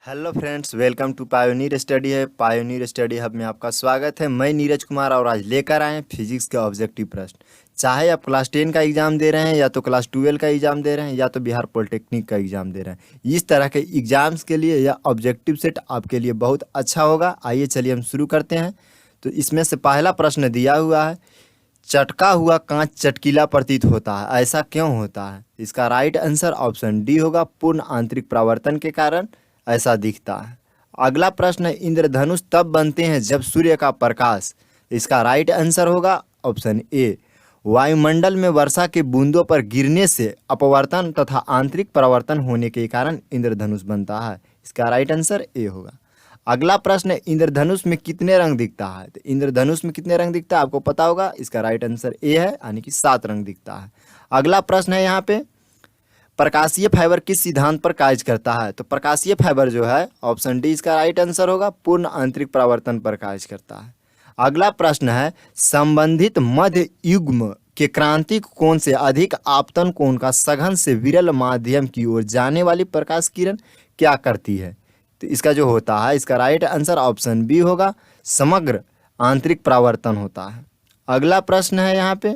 Hello friends, welcome to pioneer study है। Pioneer study hub में आपका स्वागत है। मैं नीरज कुमार और आज लेकर आए हैं फिजिक्स के ऑब्जेक्टिव प्रश्न। चाहे आप क्लास 10 का एग्ज़ाम दे रहे हैं या तो क्लास 12 का एग्ज़ाम दे रहे हैं या तो बिहार पॉलिटेक्निक का एग्ज़ाम दे रहे हैं, इस तरह के एग्ज़ाम्स के लिए यह ऑब्जेक्टिव सेट आपके लिए बहुत अच्छा होगा। आइए चलिए हम शुरू करते हैं। तो इसमें से पहला प्रश्न दिया हुआ है, चटका हुआ कांच चटकीला प्रतीत होता है, ऐसा क्यों होता है? इसका राइट आंसर ऑप्शन डी होगा, पूर्ण आंतरिक परावर्तन के कारण ऐसा दिखता है। अगला प्रश्न है, इंद्रधनुष तब बनते हैं जब सूर्य का प्रकाश। इसका राइट आंसर होगा ऑप्शन ए, वायुमंडल में वर्षा के बूंदों पर गिरने से अपवर्तन तथा आंतरिक परावर्तन होने के कारण इंद्रधनुष बनता है। इसका राइट आंसर ए होगा। अगला प्रश्न है, इंद्रधनुष में कितने रंग दिखता है? तो इंद्रधनुष में कितने रंग दिखता है आपको पता होगा। इसका राइट आंसर ए है, यानी कि 7 रंग दिखता है। अगला प्रश्न है यहाँ पे, प्रकाशीय फाइबर किस सिद्धांत पर कार्य करता है? तो प्रकाशीय फाइबर जो है ऑप्शन डी इसका राइट आंसर होगा, पूर्ण आंतरिक परावर्तन पर कार्य करता है। अगला प्रश्न है, संबंधित मध्य युग्म के क्रांतिक कोण से अधिक आपतन कोण का सघन से विरल माध्यम की ओर जाने वाली प्रकाश किरण क्या करती है? तो इसका जो होता है, इसका राइट आंसर ऑप्शन बी होगा, समग्र आंतरिक परावर्तन होता है। अगला प्रश्न है यहाँ पे,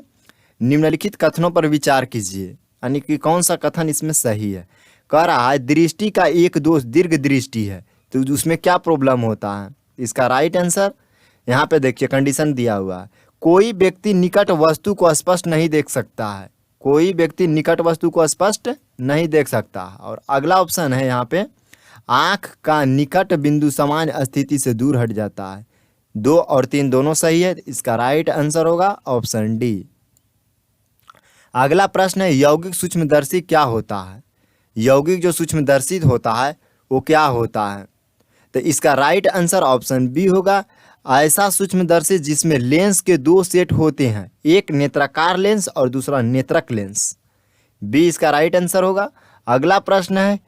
निम्नलिखित कथनों पर विचार कीजिए, यानी कि कौन सा कथन इसमें सही है। कह रहा है दृष्टि का एक दोष दीर्घ दृष्टि है, तो उसमें क्या प्रॉब्लम होता है? इसका राइट आंसर यहाँ पे देखिए, कंडीशन दिया हुआ है, कोई व्यक्ति निकट वस्तु को स्पष्ट नहीं देख सकता है। कोई व्यक्ति निकट वस्तु को स्पष्ट नहीं देख सकता। और अगला ऑप्शन है यहाँ पे, आँख का निकट बिंदु समान स्थिति से दूर हट जाता है। 2 और 3 दोनों सही है। इसका राइट आंसर होगा ऑप्शन डी। अगला प्रश्न है, यौगिक सूक्ष्मदर्शी क्या होता है? यौगिक जो सूक्ष्मदर्शी होता है वो क्या होता है? तो इसका राइट आंसर ऑप्शन बी होगा, ऐसा सूक्ष्मदर्शी जिसमें लेंस के 2 सेट होते हैं, एक नेत्राकार लेंस और दूसरा नेत्रक लेंस। बी इसका राइट आंसर होगा। अगला प्रश्न है,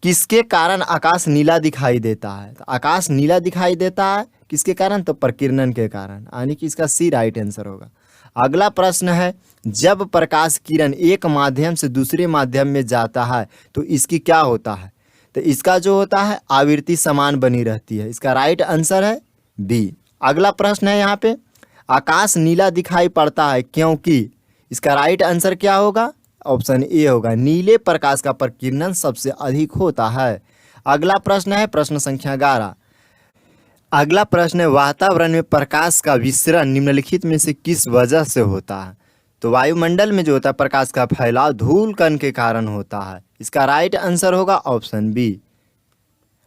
किसके कारण आकाश नीला दिखाई देता है? तो आकाश नीला दिखाई देता है किसके कारण? तो प्रकीर्णन के कारण, यानी कि इसका सी राइट आंसर होगा। अगला प्रश्न है, जब प्रकाश किरण एक माध्यम से दूसरे माध्यम में जाता है तो इसकी क्या होता है? तो इसका जो होता है, आवृत्ति समान बनी रहती है। इसका राइट आंसर है बी। अगला प्रश्न है यहाँ पे, आकाश नीला दिखाई पड़ता है क्योंकि? इसका राइट आंसर क्या होगा? ऑप्शन ए होगा, नीले प्रकाश का प्रकीर्णन सबसे अधिक होता है। अगला प्रश्न है प्रश्न संख्या 11। अगला प्रश्न है, वातावरण में प्रकाश का विसरण निम्नलिखित में से किस वजह से होता है? तो वायुमंडल में जो होता है प्रकाश का फैलाव धूल कण के कारण होता है। इसका राइट आंसर होगा ऑप्शन बी।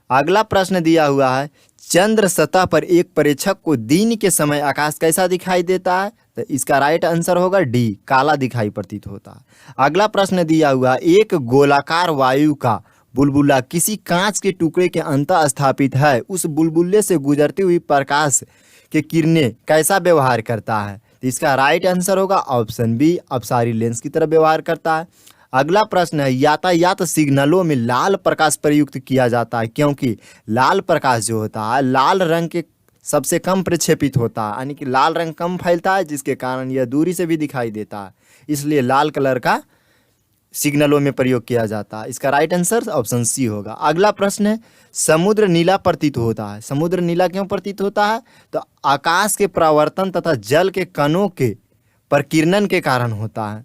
अगला प्रश्न दिया हुआ है, चंद्र सतह पर एक प्रेक्षक को दिन के समय आकाश कैसा दिखाई देता है? तो इसका राइट आंसर होगा डी, काला दिखाई प्रतीत होता है। अगला प्रश्न दिया हुआ है, एक गोलाकार वायु का बुलबुला किसी कांच के टुकड़े के अंतः स्थापित है, उस बुलबुले से गुजरती हुई प्रकाश के किरणें कैसा व्यवहार करता है? तो इसका राइट आंसर होगा ऑप्शन बी, अपसारी लेंस की तरह व्यवहार करता है। अगला प्रश्न है, यातायात सिग्नलों में लाल प्रकाश प्रयुक्त किया जाता है क्योंकि लाल प्रकाश जो होता है लाल रंग के सबसे कम प्रक्षेपित होता है, यानी कि लाल रंग कम फैलता है, जिसके कारण यह दूरी से भी दिखाई देता है, इसलिए लाल कलर का सिग्नलों में प्रयोग किया जाता है। इसका राइट आंसर ऑप्शन सी होगा। अगला प्रश्न है, समुद्र नीला प्रतीत होता है। समुद्र नीला क्यों प्रतीत होता है? तो आकाश के परावर्तन तथा जल के कणों के प्रकीर्णन के कारण होता है।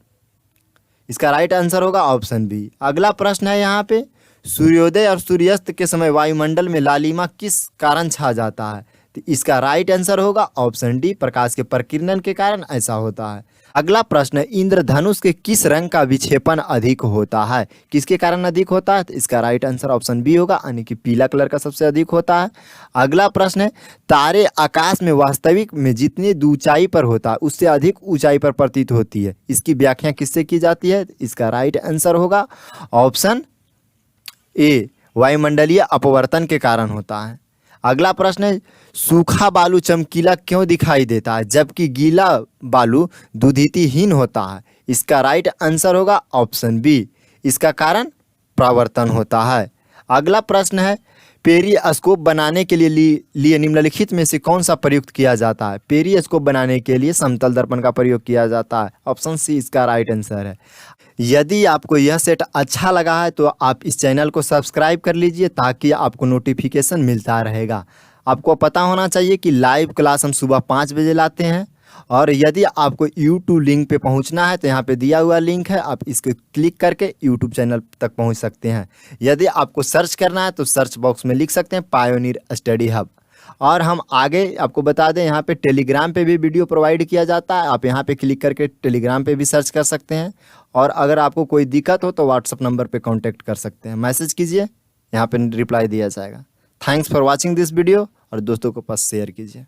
इसका राइट आंसर होगा ऑप्शन बी। अगला प्रश्न है यहाँ पे, सूर्योदय और सूर्यास्त के समय वायुमंडल में लालिमा किस कारण छा जाता है? तो इसका राइट आंसर होगा ऑप्शन डी, प्रकाश के प्रकीर्णन के कारण ऐसा होता है। अगला प्रश्न है, इंद्रधनुष के किस रंग का विक्षेपण अधिक होता है? किसके कारण अधिक होता है? तो इसका राइट आंसर ऑप्शन बी होगा, यानी कि पीला कलर का सबसे अधिक होता है। अगला प्रश्न है, तारे आकाश में वास्तविक में जितनी ऊंचाई पर होता है उससे अधिक ऊंचाई पर प्रतीत होती है, इसकी व्याख्या किससे की जाती है? इसका राइट आंसर होगा ऑप्शन ए, वायुमंडलीय अपवर्तन के कारण होता है। अगला प्रश्न है, सूखा बालू चमकीला क्यों दिखाई देता है जबकि गीला बालू दुधितिहीन होता है? इसका राइट आंसर होगा ऑप्शन बी, इसका कारण परावर्तन होता है। अगला प्रश्न है, पेरिस्कोप बनाने के लिए निम्नलिखित में से कौन सा प्रयुक्त किया जाता है? पेरिस्कोप बनाने के लिए समतल दर्पण का प्रयोग किया जाता है। ऑप्शन सी इसका राइट आंसर है। यदि आपको यह सेट अच्छा लगा है तो आप इस चैनल को सब्सक्राइब कर लीजिए ताकि आपको नोटिफिकेशन मिलता रहेगा। आपको पता होना चाहिए कि लाइव क्लास हम सुबह 5 बजे लाते हैं। और यदि आपको यूट्यूब लिंक पे पहुंचना है तो यहाँ पे दिया हुआ लिंक है, आप इसको क्लिक करके यूट्यूब चैनल तक पहुंच सकते हैं। यदि आपको सर्च करना है तो सर्च बॉक्स में लिख सकते हैं पायोनियर स्टडी हब। और हम आगे आपको बता दें, यहाँ पे टेलीग्राम पे भी वीडियो प्रोवाइड किया जाता है। आप यहाँ पे क्लिक करके टेलीग्राम पे भी सर्च कर सकते हैं। और अगर आपको कोई दिक्कत हो तो व्हाट्सअप नंबर पे कांटेक्ट कर सकते हैं, मैसेज कीजिए, यहाँ पे रिप्लाई दिया जाएगा। Thanks for watching this video और दोस्तों को पास शेयर कीजिए।